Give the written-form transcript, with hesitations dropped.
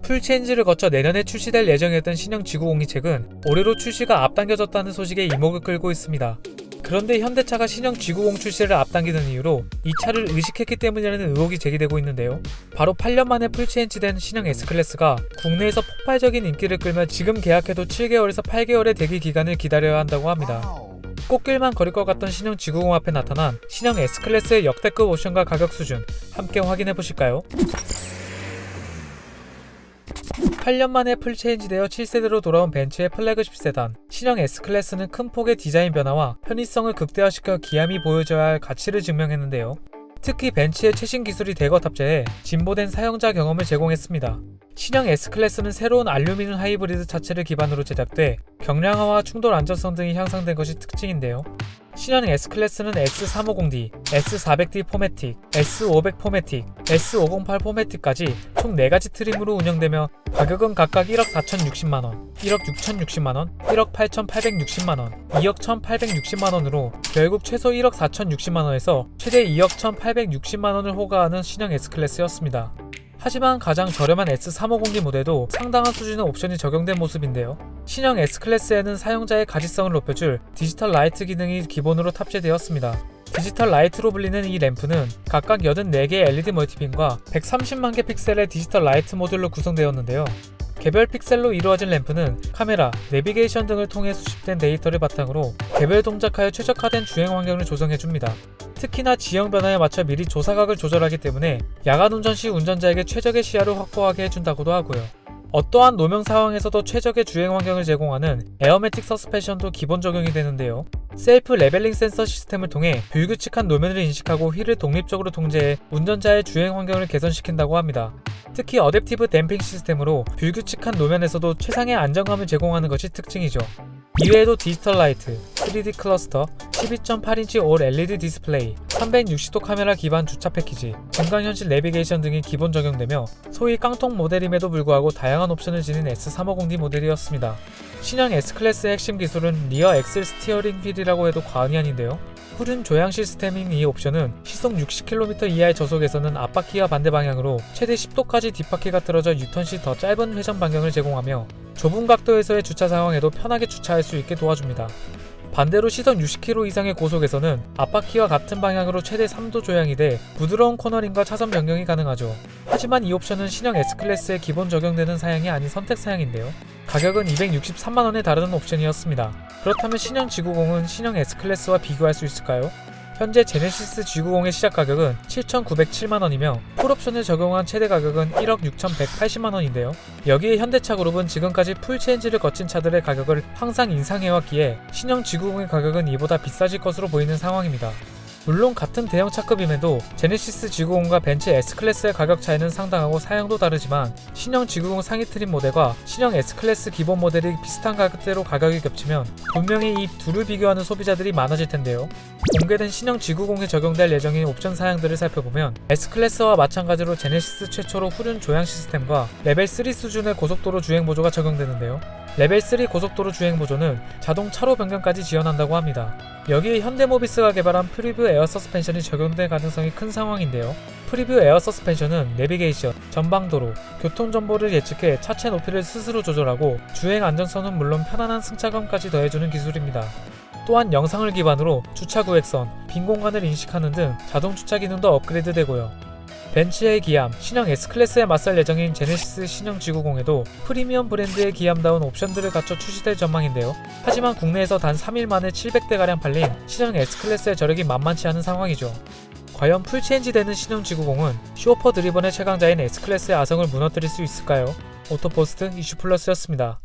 풀체인지를 거쳐 내년에 출시될 예정이었던 신형 G90이 최근 올해로 출시가 앞당겨졌다는 소식에 이목을 끌고 있습니다. 그런데 현대차가 신형 G90 출시를 앞당기는 이유로 이 차를 의식했기 때문이라는 의혹이 제기되고 있는데요. 바로 8년 만에 풀체인지된 신형 S클래스가 국내에서 폭발적인 인기를 끌며 지금 계약해도 7개월에서 8개월의 대기 기간을 기다려야 한다고 합니다. 꽃길만 걸을 것 같던 신형 G90 앞에 나타난 신형 S클래스의 역대급 옵션과 가격 수준 함께 확인해 보실까요? 8년 만에 풀체인지되어 7세대로 돌아온 벤츠의 플래그십 세단 신형 S클래스는 큰 폭의 디자인 변화와 편의성을 극대화시켜 기암이 보여줘야 할 가치를 증명했는데요. 특히 벤츠의 최신 기술이 대거 탑재해 진보된 사용자 경험을 제공했습니다. 신형 S클래스는 새로운 알루미늄 하이브리드 차체를 기반으로 제작돼 경량화와 충돌 안전성 등이 향상된 것이 특징인데요. 신형 S클래스는 S350D, S400D 포매틱, S500 포매틱, S508 포매틱까지 총 4가지 트림으로 운영되며 가격은 각각 1억 4,060만원, 1억 6,060만원, 1억 8,860만원, 2억 1,860만원으로 결국 최소 1억 4,060만원에서 최대 2억 1,860만원을 호가하는 신형 S클래스였습니다. 하지만 가장 저렴한 S350D 모델도 상당한 수준의 옵션이 적용된 모습인데요. 신형 S클래스에는 사용자의 가시성을 높여줄 디지털 라이트 기능이 기본으로 탑재되었습니다. 디지털 라이트로 불리는 이 램프는 각각 84개의 LED 멀티빔과 130만 개 픽셀의 디지털 라이트 모듈로 구성되었는데요. 개별 픽셀로 이루어진 램프는 카메라, 내비게이션 등을 통해 수집된 데이터를 바탕으로 개별 동작하여 최적화된 주행 환경을 조성해줍니다. 특히나 지형 변화에 맞춰 미리 조사각을 조절하기 때문에 야간 운전 시 운전자에게 최적의 시야를 확보하게 해준다고도 하고요. 어떠한 노면 상황에서도 최적의 주행 환경을 제공하는 에어매틱 서스펜션도 기본 적용이 되는데요. 셀프 레벨링 센서 시스템을 통해 불규칙한 노면을 인식하고 휠을 독립적으로 통제해 운전자의 주행 환경을 개선시킨다고 합니다. 특히 어댑티브 댐핑 시스템으로 불규칙한 노면에서도 최상의 안정감을 제공하는 것이 특징이죠. 이외에도 디지털 라이트, 3D 클러스터, 12.8인치 올 LED 디스플레이, 360도 카메라 기반 주차 패키지, 증강현실 내비게이션 등이 기본 적용되며 소위 깡통 모델임에도 불구하고 다양한 옵션을 지닌 S350D 모델이었습니다. 신형 S클래스의 핵심 기술은 리어 엑셀 스티어링 휠이라고 해도 과언이 아닌데요. 후륜 조향 시스템인 이 옵션은 시속 60km 이하의 저속에서는 앞바퀴와 반대 방향으로 최대 10도까지 뒷바퀴가 틀어져 유턴 시 더 짧은 회전 반경을 제공하며 좁은 각도에서의 주차 상황에도 편하게 주차할 수 있게 도와줍니다. 반대로 시속 60km 이상의 고속에서는 앞바퀴와 같은 방향으로 최대 3도 조향이 돼 부드러운 코너링과 차선 변경이 가능하죠. 하지만 이 옵션은 신형 S클래스에 기본 적용되는 사양이 아닌 선택 사양인데요. 가격은 263만원에 다르는 옵션이었습니다. 그렇다면 신형 G90은 신형 S클래스와 비교할 수 있을까요? 현재 제네시스 G90의 시작 가격은 7,907만원이며 풀옵션을 적용한 최대 가격은 1억 6,180만원인데요. 여기에 현대차 그룹은 지금까지 풀체인지를 거친 차들의 가격을 항상 인상해왔기에 신형 G90의 가격은 이보다 비싸질 것으로 보이는 상황입니다. 물론 같은 대형 차급임에도 제네시스 G90과 벤츠 S클래스의 가격 차이는 상당하고 사양도 다르지만 신형 G90 상위 트림 모델과 신형 S클래스 기본 모델이 비슷한 가격대로 가격이 겹치면 분명히 이 둘을 비교하는 소비자들이 많아질 텐데요. 공개된 신형 G90에 적용될 예정인 옵션 사양들을 살펴보면 S클래스와 마찬가지로 제네시스 최초로 후륜 조향 시스템과 레벨 3 수준의 고속도로 주행 보조가 적용되는데요. 레벨 3 고속도로 주행 보조는 자동 차로 변경까지 지원한다고 합니다. 여기에 현대모비스가 개발한 프리뷰 에어 서스펜션이 적용될 가능성이 큰 상황인데요. 프리뷰 에어 서스펜션은 내비게이션, 전방도로, 교통정보를 예측해 차체 높이를 스스로 조절하고 주행 안전성은 물론 편안한 승차감까지 더해주는 기술입니다. 또한 영상을 기반으로 주차 구획선, 빈 공간을 인식하는 등 자동 주차 기능도 업그레이드 되고요. 벤츠의 기암, 신형 S클래스에 맞설 예정인 제네시스 신형 G90에도 프리미엄 브랜드의 기암다운 옵션들을 갖춰 출시될 전망인데요. 하지만 국내에서 단 3일 만에 700대가량 팔린 신형 S클래스의 저력이 만만치 않은 상황이죠. 과연 풀체인지 되는 신형 G90은 쇼오퍼 드리번의 최강자인 S클래스의 아성을 무너뜨릴 수 있을까요? 오토포스트 이슈플러스였습니다.